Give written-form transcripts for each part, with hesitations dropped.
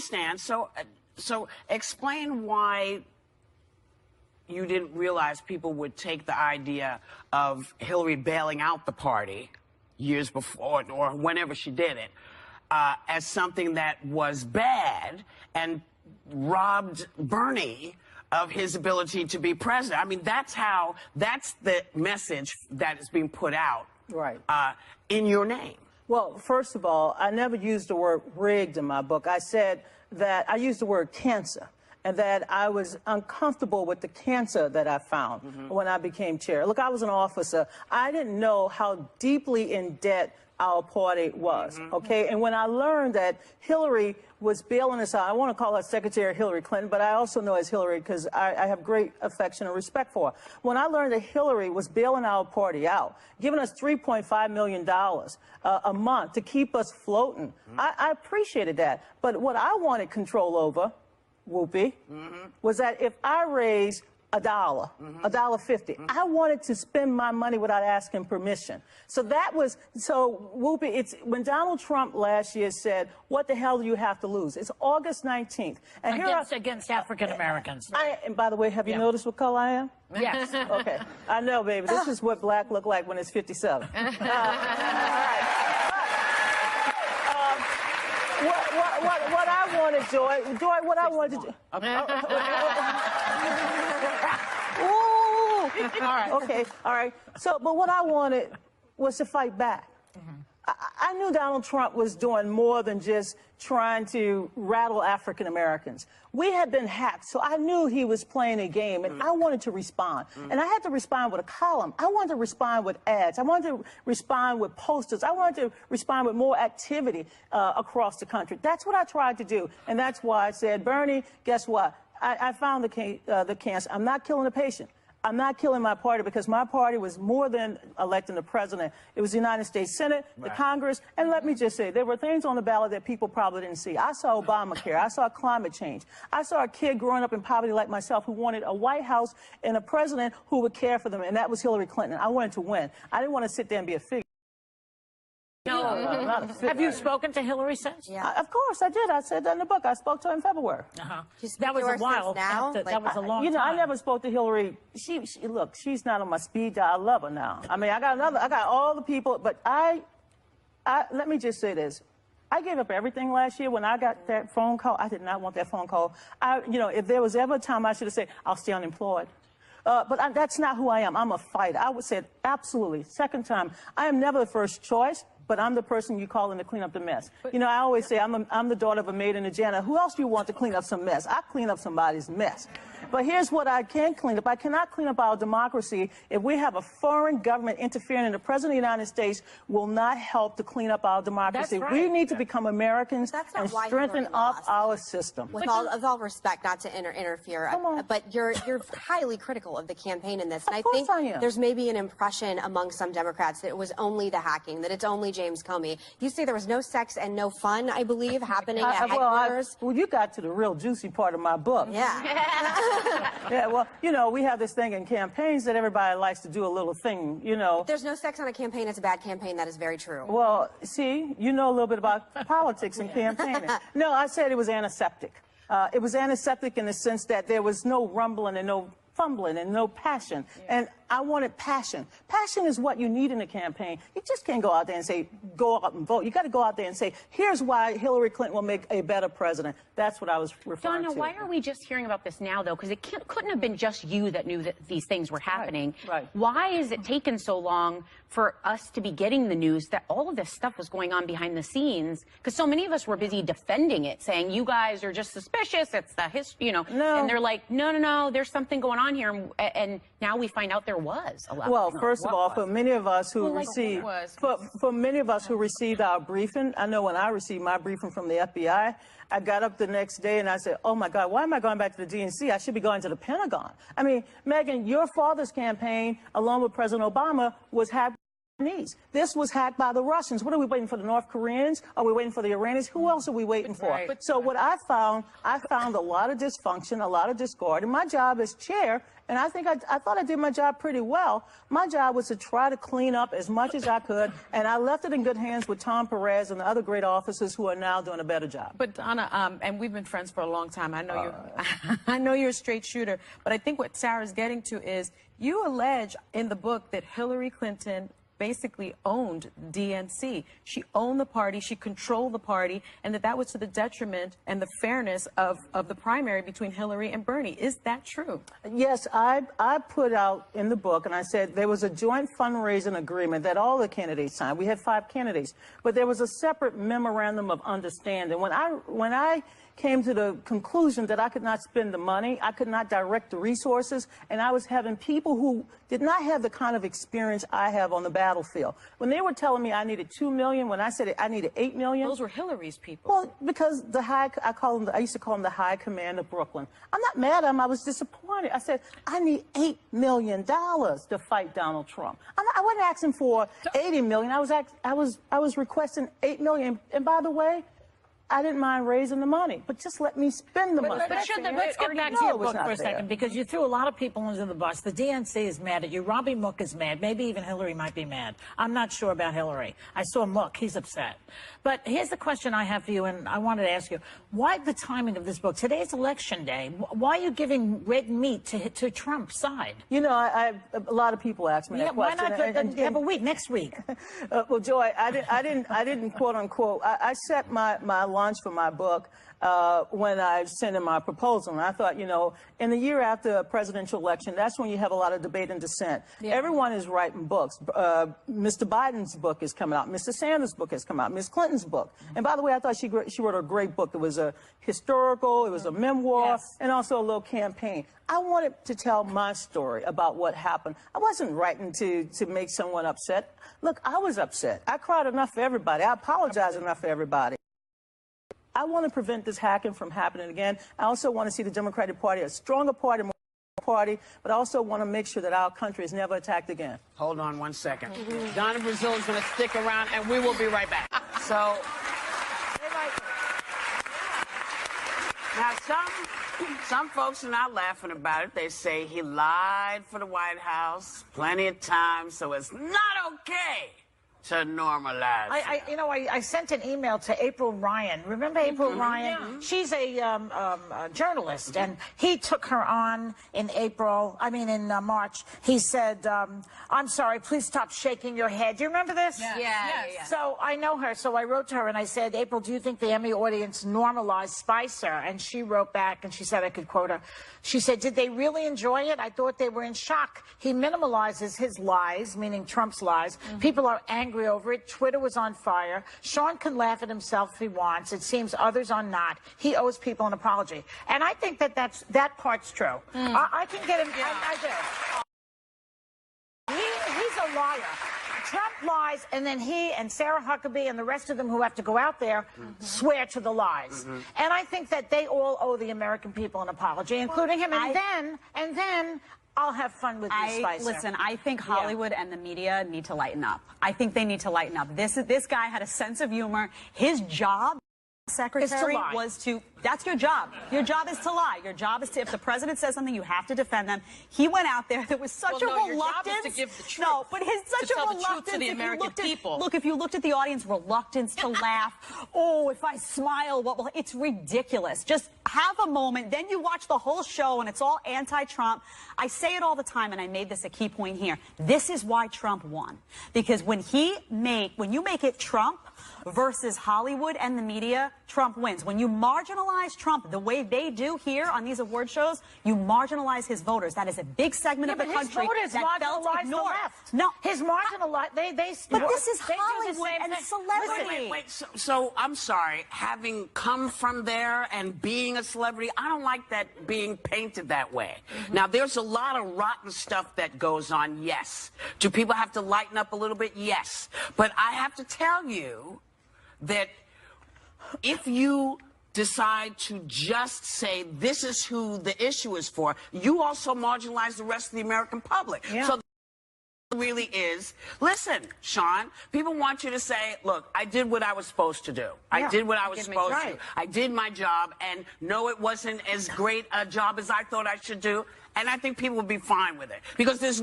understand. So explain why you didn't realize people would take the idea of Hillary bailing out the party years before or whenever she did it as something that was bad and robbed Bernie of his ability to be president. I mean, that's the message that is being put out in your name. Well, first of all, I never used the word rigged in my book. I said that I used the word cancer, and that I was uncomfortable with the cancer that I found when I became chair. Look, I was an officer. I didn't know how deeply in debt our party was, okay? And when I learned that Hillary was bailing us out, I want to call her Secretary Hillary Clinton, but I also know as Hillary because I have great affection and respect for her. When I learned that Hillary was bailing our party out, giving us $3.5 million a month to keep us floating, I appreciated that. But what I wanted control over, Whoopi, was that if I raised $1.50. I wanted to spend my money without asking permission. So that was, Whoopi, it's when Donald Trump last year said, what the hell do you have to lose? It's August 19th. And against African Americans. And by the way, have you noticed what color I am? Yes. Okay. I know, baby. This is what black look like when it's 57. All right. What I wanted, Joy, what I wanted to do. Ooh. All right. Okay. All right. So, but what I wanted was to fight back. I knew Donald Trump was doing more than just trying to rattle African Americans. We had been hacked, so I knew he was playing a game, and I wanted to respond. And I had to respond with a column. I wanted to respond with ads. I wanted to respond with posters. I wanted to respond with more activity across the country. That's what I tried to do, and that's why I said, Bernie, guess what? I found the cancer. I'm not killing the patient. I'm not killing my party because my party was more than electing the president. It was the United States Senate, the Congress, and let me just say, there were things on the ballot that people probably didn't see. I saw Obamacare. I saw climate change. I saw a kid growing up in poverty like myself who wanted a White House and a president who would care for them, and that was Hillary Clinton. I wanted to win. I didn't want to sit there and be a figure. No. Have you spoken to Hillary since? Yeah. Of course, I did. I said that in the book. I spoke to her in February. That was a while. That was a long time. I never spoke to Hillary. Look, she's not on my speed dial. I love her now. I mean, I got all the people, but let me just say this. I gave up everything last year when I got that phone call. I did not want that phone call. If there was ever a time I should have said, I'll stay unemployed. But that's not who I am. I'm a fighter. I would say absolutely. Second time, I am never the first choice, but I'm the person you call in to clean up the mess. I always say I'm the daughter of a maid and a janitor. Who else do you want to clean up some mess? I clean up somebody's mess. But here's what I can clean up. I cannot clean up our democracy if we have a foreign government interfering, and the President of the United States will not help to clean up our democracy. That's right. We need to become Americans and strengthen up our system. With all respect, not to interfere, but you're highly critical of the campaign in this. And I think there's maybe an impression among some Democrats that it was only the hacking, that it's only James Comey. You say there was no sex and no fun, I believe, happening at headquarters. Well, you got to the real juicy part of my book. Yeah. Yeah, well, we have this thing in campaigns that everybody likes to do a little thing, If there's no sex on a campaign, it's a bad campaign. That is very true. Well, see, you know a little bit about politics and campaigning. No, I said it was antiseptic. It was antiseptic in the sense that there was no rumbling and no fumbling and no passion. And I wanted passion. Passion is what you need in a campaign. You just can't go out there and say, go out and vote. You got to go out there and say, here's why Hillary Clinton will make a better president. That's what I was referring to. Donna, why are we just hearing about this now, though? Because it couldn't have been just you that knew that these things were happening. Right. Why is it taken so long for us to be getting the news that all of this stuff was going on behind the scenes? Because so many of us were busy defending it, saying, you guys are just suspicious. It's the history, No. And they're like, no, there's something going on here. And now we find out there was a lot. Well, first of all, for many of us who received, for many of us who received our briefing, I know when I received my briefing from the FBI, I got up the next day and I said, oh my God, why am I going back to the DNC? I should be going to the Pentagon. I mean, Megyn, your father's campaign, along with President Obama, was hacked. This was hacked by the Russians. What are we waiting for, the North Koreans? Are we waiting for the Iranians? Who else are we waiting for? So what I found a lot of dysfunction, a lot of discord, and my job as chair And I think I thought I did my job pretty well. My job was to try to clean up as much as I could, and I left it in good hands with Tom Perez and the other great officers who are now doing a better job. But Donna, and we've been friends for a long time. I know I know you're a straight shooter, but I think what Sarah's getting to is you allege in the book that Hillary Clinton basically owned DNC. She owned the party, she controlled the party, and that was to the detriment and the fairness of the primary between Hillary and Bernie. Is that true? Yes, I put out in the book, and I said there was a joint fundraising agreement that all the candidates signed. We had 5 candidates, but there was a separate memorandum of understanding. When I came to the conclusion that I could not spend the money, I could not direct the resources, and I was having people who did not have the kind of experience I have on the battlefield. When they were telling me I needed $2 million, when I said I needed $8 million. Those were Hillary's people. Well, because I used to call them the high command of Brooklyn. I'm not mad at them, I was disappointed. I said, I need $8 million to fight Donald Trump. I wasn't asking for $80 million, I was requesting $8 million, and by the way, I didn't mind raising the money, but just let me spend the money. But let's get back to your book for a second, because you threw a lot of people under the bus. The DNC is mad at you. Robbie Mook is mad. Maybe even Hillary might be mad. I'm not sure about Hillary. I saw Mook. He's upset. But here's the question I have for you, and I wanted to ask you. Why the timing of this book? Today's election day. Why are you giving red meat to Trump's side? You know, a lot of people ask me that question. Why not have a week, next week? Well, Joy, I didn't quote unquote. I set my launch for my book when I sent in my proposal, and I thought, you know, in the year after a presidential election, that's when you have a lot of debate and dissent. Yeah. Everyone is writing books. Mr. Biden's book is coming out. Mr. Sanders' book has come out. Ms. Clinton's book. And by the way, I thought she wrote a great book. It was a historical, it was a memoir, and also a little campaign. I wanted to tell my story about what happened. I wasn't writing to make someone upset. Look, I was upset. I cried enough for everybody. I apologized enough for everybody. I want to prevent this hacking from happening again. I also want to see the Democratic Party a stronger party, more party, but I also want to make sure that our country is never attacked again. Hold on one second. Donna Brazile is going to stick around, and we will be right back. So, now some folks are not laughing about it. They say he lied for the White House plenty of times, so it's not okay to normalize. I sent an email to April Ryan. Remember April Ryan? Yeah. She's a journalist, and he took her on in March. He said, I'm sorry, please stop shaking your head. Do you remember this? Yeah. So I know her, so I wrote to her and I said, April, do you think the Emmy audience normalized Spicer? And she wrote back, and she said, I could quote her. She said, did they really enjoy it? I thought they were in shock. He minimalizes his lies, meaning Trump's lies. People are angry over it. Twitter was on fire. Sean can laugh at himself if he wants. It seems others are not. He owes people an apology. And I think that part's true. I can get him. Yeah. I do. He's a liar. Trump lies, and then he and Sarah Huckabee and the rest of them who have to go out there swear to the lies. And I think that they all owe the American people an apology, including him. And then I'll have fun with you, Spicer. Listen, I think Hollywood and the media need to lighten up. I think they need to lighten up. This guy had a sense of humor. His job, secretary, was to... That's your job. Your job is to lie. Your job is to, if the president says something, you have to defend them. He went out there. There was such a reluctance. Your job is to give the truth. No, but his such to a tell reluctance. The truth to the American people. Look, if you looked at the audience, reluctance to laugh. Oh, if I smile, what will? It's ridiculous. Just have a moment. Then you watch the whole show, and it's all anti-Trump. I say it all the time, and I made this a key point here. This is why Trump won, because when you make it Trump versus Hollywood and the media, Trump wins. When you marginalize Trump the way they do here on these award shows, you marginalize his voters. That is a big segment of the country that felt ignored. No, his marginalized. But this is Hollywood and celebrity. Wait. So I'm sorry. Having come from there and being a celebrity, I don't like that being painted that way. Now, there's a lot of rotten stuff that goes on. Yes. Do people have to lighten up a little bit? Yes. But I have to tell you that if you decide to just say this is who the issue is for, you also marginalize the rest of the American public. Yeah. So really is, listen, Sean, people want you to say, look, I did what I was supposed to do. I did what I was supposed to. I did my job, and no, it wasn't as great a job as I thought I should do. And I think people will be fine with it, because there's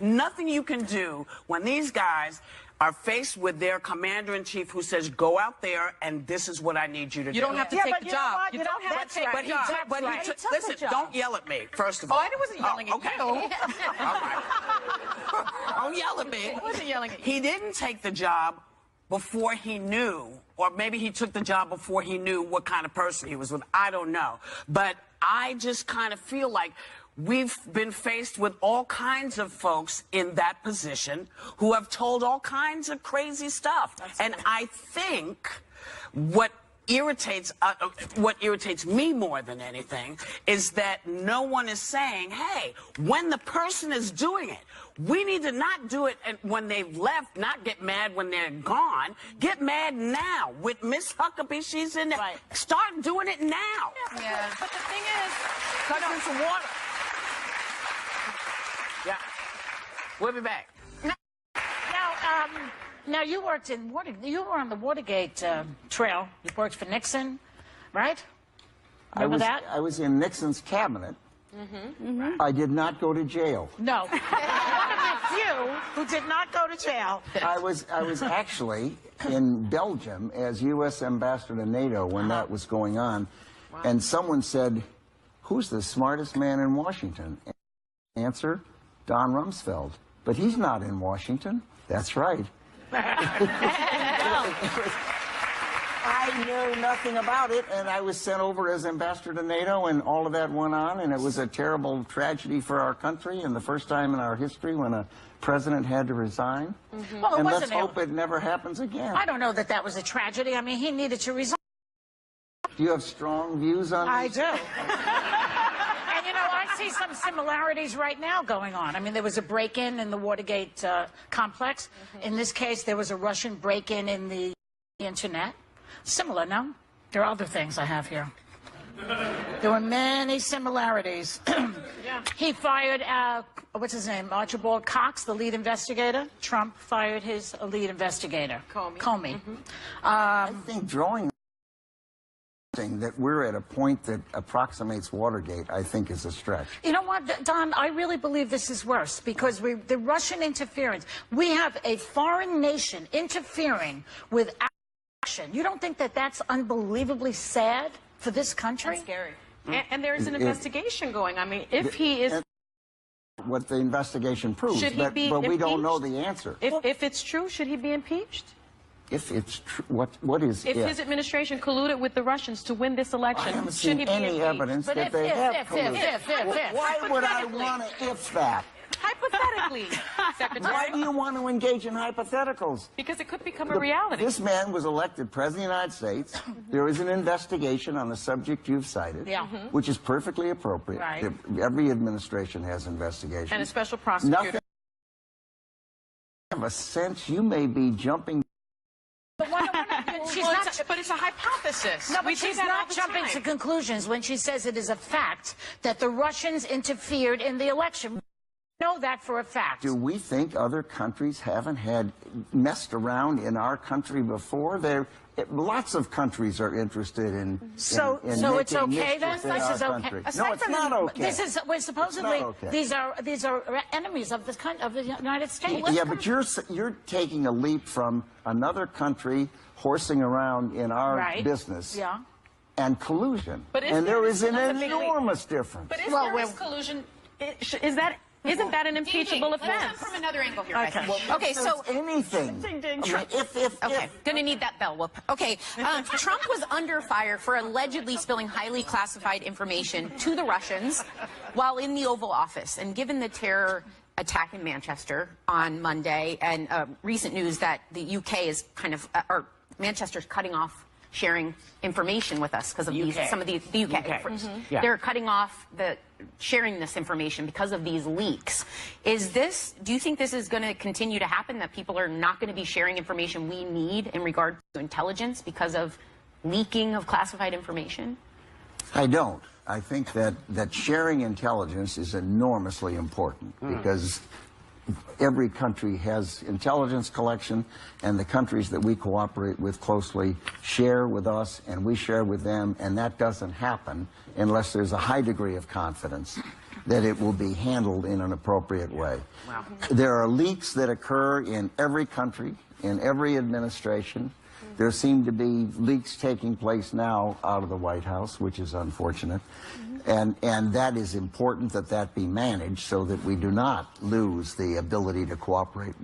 nothing you can do when these guys are faced with their commander-in-chief who says, go out there and this is what I need you to do. You don't have to take the job. You don't have to take the job. But listen, don't yell at me, first of all. Oh, I wasn't yelling at you. All right. Don't yell at me. I wasn't yelling at you. He didn't take the job before he knew, or maybe he took the job before he knew what kind of person he was with. I don't know. But I just kind of feel like we've been faced with all kinds of folks in that position who have told all kinds of crazy stuff. And I think what irritates me more than anything is that no one is saying, hey, when the person is doing it, we need to not do it when they've left, not get mad when they're gone. Get mad now. With Miss Huckabee, she's in there. Right. Start doing it now. Yeah. But the thing is, Cut in some water. Yeah. We'll be back. Now you worked in you were on the Watergate trail. You worked for Nixon, right? Remember that? I was in Nixon's cabinet. I did not go to jail. No. One of the few who did not go to jail. I was actually in Belgium as U.S. ambassador to NATO when that was going on, and someone said, "Who's the smartest man in Washington?" Answer: Don Rumsfeld. But he's not in Washington. That's right. I knew nothing about it, and I was sent over as ambassador to NATO, and all of that went on, and it was a terrible tragedy for our country, and the first time in our history when a president had to resign. Well, and let's hope it never happens again. I don't know that that was a tragedy. I mean, he needed to resign. Do you have strong views on I this? do. And, you know, I see some similarities right now going on. I mean, there was a break-in in the Watergate complex. In this case, there was a Russian break-in in the internet. Similar, no? There are other things I have here. There were many similarities. He fired, what's his name, Archibald Cox, the lead investigator. Trump fired his lead investigator, Comey. I think drawing that we're at a point that approximates Watergate, I think, is a stretch. You know what, Don? I really believe this is worse because the Russian interference. We have a foreign nation interfering with action. You don't think that that's unbelievably sad for this country? That's scary. And there is an investigation going. I mean, if he is... What the investigation proves, Should he be but we don't impeached? know the answer. If it's true, should he be impeached? If it's true, what is If his administration colluded with the Russians to win this election, I haven't should seen he be any impeached? evidence But that they have colluded. Why would I want to if that? Hypothetically, Secretary. Why do you want to engage in hypotheticals? Because it could become a reality. This man was elected President of the United States. There is an investigation on the subject you've cited, which is perfectly appropriate. Right. Every administration has investigations. And a special prosecutor. Nothing. I have a sense you may be jumping. But it's a hypothesis. No, but she's not jumping to conclusions when she says it is a fact that the Russians interfered in the election. We know that for a fact. Do we think other countries haven't had messed around in our country before? Lots of countries are interested in. So it's okay then? This is okay. No, it's not okay. This is we're supposedly okay. these are enemies of the United States. Yeah, but you're taking a leap from another country horsing around in our business. Yeah. And collusion. But and there is an enormous difference. But if there is collusion, isn't that an impeachable offense? From another angle here. Okay. Okay, so anything. Gonna need that bell whoop. Okay, Trump was under fire for allegedly spilling highly classified information to the Russians while in the Oval Office. And given the terror attack in Manchester on Monday and recent news that the UK is kind of, or Manchester's cutting off sharing information with us because of some of the UK. They're cutting off sharing this information because of these leaks. Do you think this is going to continue to happen, that people are not going to be sharing information we need in regard to intelligence because of leaking of classified information? I don't. I think that sharing intelligence is enormously important because every country has intelligence collection, and the countries that we cooperate with closely share with us, and we share with them, and that doesn't happen unless there's a high degree of confidence that it will be handled in an appropriate way. Wow. There are leaks that occur in every country, in every administration. There seem to be leaks taking place now out of the White House, which is unfortunate. And that is important that that be managed so that we do not lose the ability to cooperate